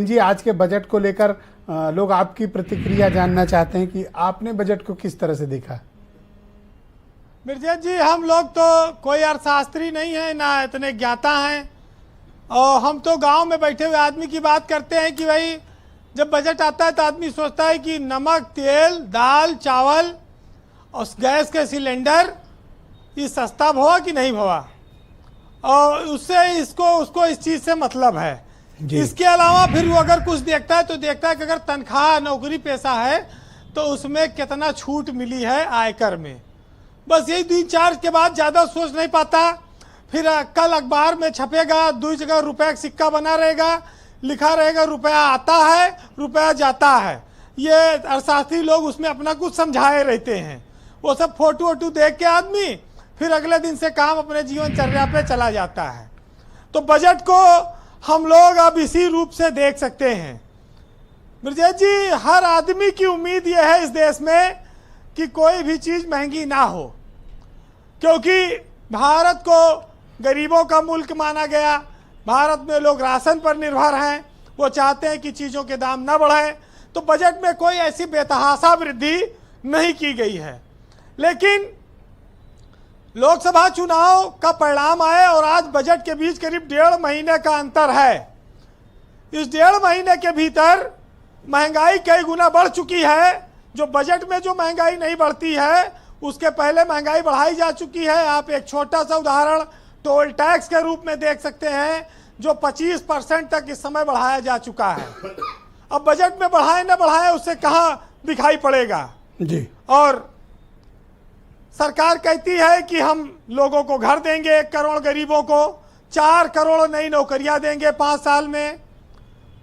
जी, आज के बजट को लेकर लोग आपकी प्रतिक्रिया जानना चाहते हैं कि आपने बजट को किस तरह से देखा। मिर्जा जी, हम लोग तो कोई अर्थशास्त्री नहीं है, ना इतने ज्ञाता हैं, और हम तो गांव में बैठे हुए आदमी की बात करते हैं कि भाई जब बजट आता है तो आदमी सोचता है कि नमक, तेल, दाल, चावल और गैस के सिलेंडर ये सस्ता हुआ कि नहीं हुआ, और उससे उसको इस चीज़ से मतलब है। इसके अलावा फिर वो अगर कुछ देखता है तो देखता है कि अगर तनख्वाह नौकरी पेशा है तो उसमें कितना छूट मिली है आयकर में। बस यही 3-4 के बाद ज़्यादा सोच नहीं पाता। फिर कल अखबार में छपेगा, 2 जगह रुपये का सिक्का बना रहेगा, लिखा रहेगा रुपया आता है, रुपया जाता है। ये अर्थशास्त्री लोग उसमें अपना कुछ समझाए रहते हैं। वो सब फोटो वोटो देख के आदमी फिर अगले दिन से काम अपने जीवनचर्या पे चला जाता है। तो बजट को हम लोग अब इसी रूप से देख सकते हैं। ब्रजेश जी, हर आदमी की उम्मीद यह है इस देश में कि कोई भी चीज़ महंगी ना हो, क्योंकि भारत को गरीबों का मुल्क माना गया। भारत में लोग राशन पर निर्भर हैं, वो चाहते हैं कि चीज़ों के दाम न बढ़ें। तो बजट में कोई ऐसी बेतहाशा वृद्धि नहीं की गई है। लेकिन लोकसभा चुनाव का परिणाम आए और आज बजट के बीच करीब 1.5 महीने का अंतर है। इस 1.5 महीने के भीतर महंगाई कई गुना बढ़ चुकी है। जो बजट में जो महंगाई नहीं बढ़ती है उसके पहले महंगाई बढ़ाई जा चुकी है। आप एक छोटा सा उदाहरण टोल टैक्स के रूप में देख सकते हैं, जो 25% तक इस समय बढ़ाया जा चुका है। अब बजट में बढ़ाए न बढ़ाए उससे कहाँ दिखाई पड़ेगा जी। और सरकार कहती है कि हम लोगों को घर देंगे, 1 करोड़ गरीबों को 4 करोड़ नई नौकरियां देंगे 5 साल में।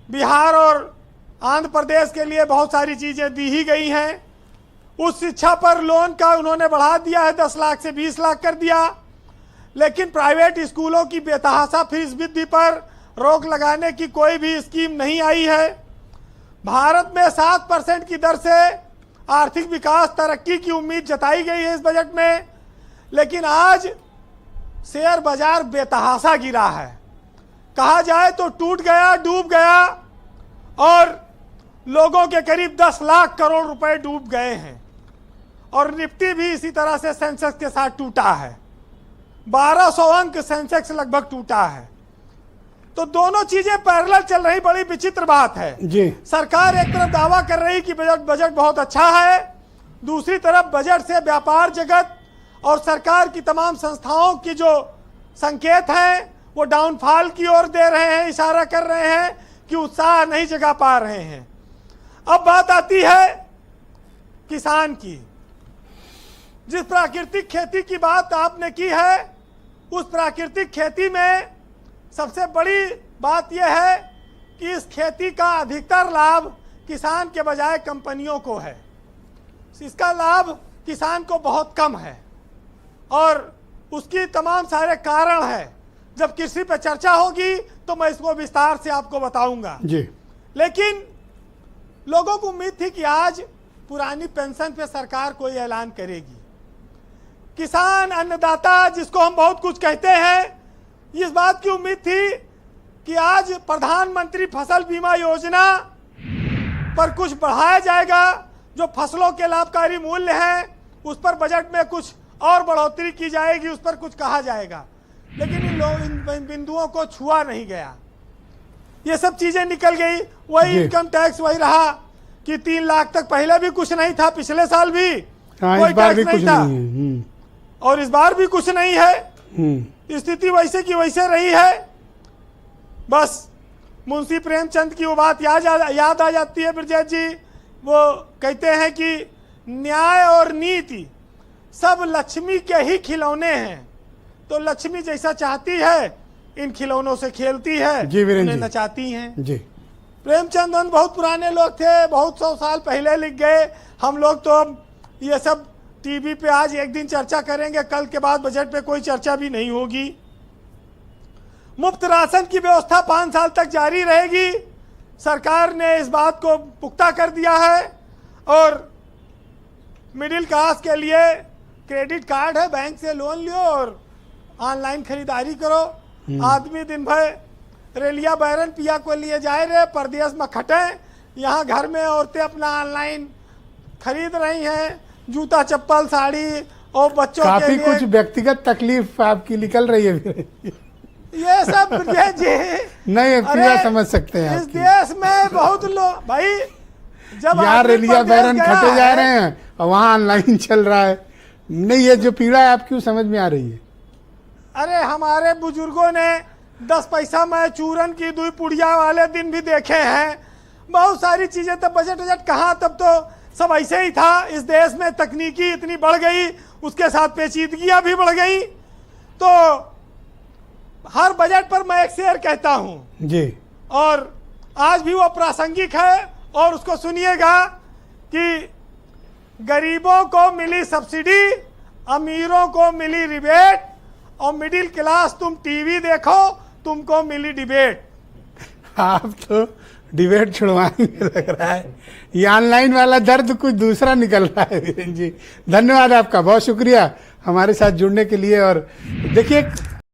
बिहार और आंध्र प्रदेश के लिए बहुत सारी चीज़ें दी ही गई हैं। उस शिक्षा पर लोन का उन्होंने बढ़ा दिया है, 10 लाख से 20 लाख कर दिया। लेकिन प्राइवेट स्कूलों की बेतहाशा फीस वृद्धि पर रोक लगाने की कोई भी स्कीम नहीं आई है। भारत में 7% की दर से आर्थिक विकास तरक्की की उम्मीद जताई गई है इस बजट में, लेकिन आज शेयर बाजार बेतहाशा गिरा है। कहा जाए तो टूट गया, डूब गया, और लोगों के करीब 10 लाख करोड़ रुपए डूब गए हैं। और निफ्टी भी इसी तरह से सेंसेक्स के साथ टूटा है। 1200 अंक सेंसेक्स लगभग टूटा है। तो दोनों चीजें पैरेलल चल रही, बड़ी विचित्र बात है जी। सरकार एक तरफ दावा कर रही कि बजट बहुत अच्छा है, दूसरी तरफ बजट से व्यापार जगत और सरकार की तमाम संस्थाओं की जो संकेत हैं वो डाउनफॉल की ओर दे रहे हैं, इशारा कर रहे हैं कि उत्साह नहीं जगा पा रहे हैं। अब बात आती है किसान की। जिस प्राकृतिक खेती की बात आपने की है, उस प्राकृतिक खेती में सबसे बड़ी बात यह है कि इस खेती का अधिकतर लाभ किसान के बजाय कंपनियों को है। इसका लाभ किसान को बहुत कम है और उसकी तमाम सारे कारण हैं। जब कृषि पर चर्चा होगी तो मैं इसको विस्तार से आपको बताऊंगा जी। लेकिन लोगों को उम्मीद थी कि आज पुरानी पेंशन पे सरकार कोई ऐलान करेगी। किसान अन्नदाता जिसको हम बहुत कुछ कहते हैं, इस बात की उम्मीद थी कि आज प्रधानमंत्री फसल बीमा योजना पर कुछ बढ़ाया जाएगा। जो फसलों के लाभकारी मूल्य हैं उस पर बजट में कुछ और बढ़ोतरी की जाएगी, उस पर कुछ कहा जाएगा। लेकिन इन बिंदुओं को छुआ नहीं गया। ये सब चीजें निकल गई। वही इनकम टैक्स वही रहा कि 3 लाख तक पहले भी कुछ नहीं था, पिछले साल भी कोई टैक्स नहीं था, और इस बार भी कुछ नहीं है। स्थिति वैसे की वैसे रही है। बस मुंशी प्रेमचंद की वो बात याद आ जाती है ब्रजेश जी। वो कहते हैं कि न्याय और नीति सब लक्ष्मी के ही खिलौने हैं, तो लक्ष्मी जैसा चाहती है इन खिलौनों से खेलती है, उन्हें नचाती हैं जी। प्रेमचंद बहुत पुराने लोग थे, बहुत 100 साल पहले लिख गए। हम लोग तो अब ये सब टीवी पे आज एक दिन चर्चा करेंगे, कल के बाद बजट पे कोई चर्चा भी नहीं होगी। मुफ्त राशन की व्यवस्था 5 साल तक जारी रहेगी। सरकार ने इस बात को पुख्ता कर दिया है। और मिडिल क्लास के लिए क्रेडिट कार्ड है, बैंक से लोन लियो और ऑनलाइन खरीदारी करो। आदमी दिन भर रेलिया बैरन पिया को लिए जाए रहे परदेश में खटे, यहाँ घर में औरतें अपना ऑनलाइन खरीद रही हैं जूता चप्पल साड़ी और बच्चों के काफी लिए कुछ व्यक्तिगत तकलीफ आपकी निकल रही है ये सब ब्रजेश जी नहीं अरे, पीड़ा समझ सकते हैं इस आपकी। देश में बहुत लोग भाई जब यहाँ आदमी रेलिया परदेश बैरन गया खटे जा है, रहे हैं और वहाँ ऑनलाइन चल रहा है। नहीं, ये जो पीड़ा है आपकी समझ में आ रही है। अरे हमारे बुजुर्गों ने 10 पैसा में चूरन की 2 पुड़िया वाले दिन भी देखे हैं। बहुत सारी चीजें, तब बजट वजट कहाँ, तब तो सब ऐसे ही था। इस देश में तकनीकी इतनी बढ़ गई, उसके साथ पेचीदगियां भी बढ़ गई। तो हर बजट पर मैं एक शेर कहता हूं जी, और आज भी वो प्रासंगिक है और उसको सुनिएगा कि गरीबों को मिली सब्सिडी, अमीरों को मिली रिबेट और मिडिल क्लास तुम टीवी देखो तुमको मिली डिबेट। आप तो डिबेट छुड़वाएंगे लग रहा है। ये ऑनलाइन वाला दर्द कुछ दूसरा निकल रहा है वीरेंद्र जी। धन्यवाद आपका, बहुत शुक्रिया हमारे साथ जुड़ने के लिए। और देखिए